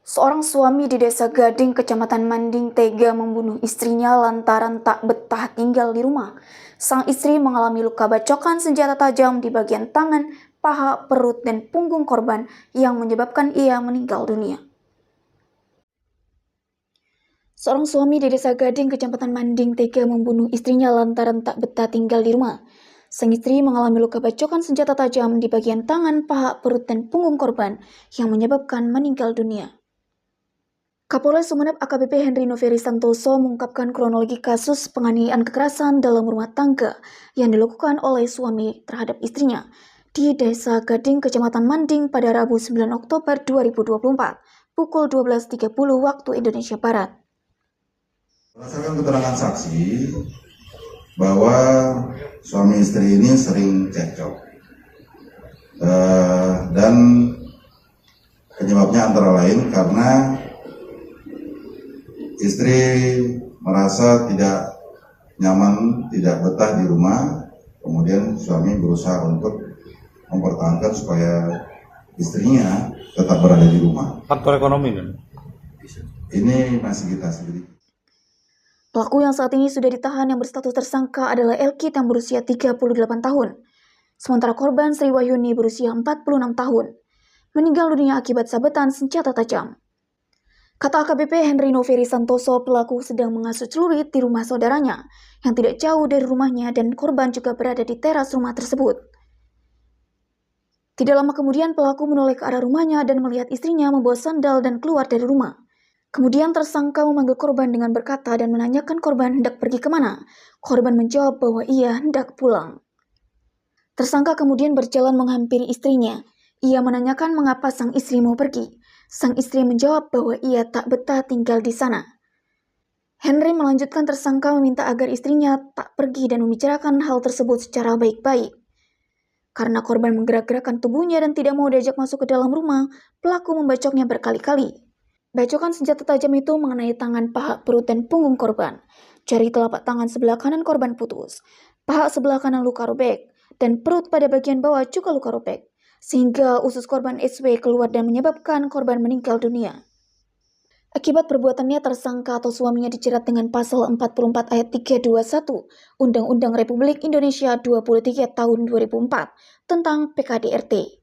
Seorang suami di Desa Gading, Kecamatan Manding, tega membunuh istrinya lantaran tak betah tinggal di rumah. Sang istri mengalami luka bacokan senjata tajam di bagian tangan, paha, perut, dan punggung korban yang menyebabkan ia meninggal dunia. Seorang suami di Desa Gading, Kecamatan Manding, tega membunuh istrinya lantaran tak betah tinggal di rumah. Sang istri mengalami luka bacokan senjata tajam di bagian tangan, paha, perut, dan punggung korban yang menyebabkan meninggal dunia. Kapolres Sumeneb AKBP Henry Noveri Santoso mengungkapkan kronologi kasus penganiayaan kekerasan dalam rumah tangga yang dilakukan oleh suami terhadap istrinya di Desa Gading, Kecamatan Manding pada Rabu 9 Oktober 2024, pukul 12.30 waktu Indonesia Barat. Berdasarkan keterangan saksi bahwa suami istri ini sering cekcok dan penyebabnya antara lain karena istri merasa tidak nyaman, tidak betah di rumah, kemudian suami berusaha untuk mempertahankan supaya istrinya tetap berada di rumah. Faktor ekonomi kan? Ini masih kita selidiki. Pelaku yang saat ini sudah ditahan yang berstatus tersangka adalah Elki yang berusia 38 tahun. Sementara korban Sri Wahyuni berusia 46 tahun. Meninggal dunia akibat sabetan senjata tajam. Kata AKBP Henry Noveri Santoso, pelaku sedang mengasuh celurit di rumah saudaranya yang tidak jauh dari rumahnya dan korban juga berada di teras rumah tersebut. Tidak lama kemudian pelaku menoleh ke arah rumahnya dan melihat istrinya membawa sandal dan keluar dari rumah. Kemudian tersangka memanggil korban dengan berkata dan menanyakan korban hendak pergi kemana. Korban menjawab bahwa ia hendak pulang. Tersangka kemudian berjalan menghampiri istrinya. Ia menanyakan mengapa sang istri mau pergi. Sang istri menjawab bahwa ia tak betah tinggal di sana. Henry melanjutkan tersangka meminta agar istrinya tak pergi dan membicarakan hal tersebut secara baik-baik. Karena korban menggerak-gerakkan tubuhnya dan tidak mau diajak masuk ke dalam rumah, pelaku membacoknya berkali-kali. Bacokan senjata tajam itu mengenai tangan, paha, perut, dan punggung korban. Jari telapak tangan sebelah kanan korban putus, paha sebelah kanan luka robek, dan perut pada bagian bawah juga luka robek. Sehingga usus korban SW keluar dan menyebabkan korban meninggal dunia. Akibat perbuatannya, tersangka atau suaminya dijerat dengan pasal 44 ayat 321 Undang-Undang Republik Indonesia 23 tahun 2004 tentang PKDRT.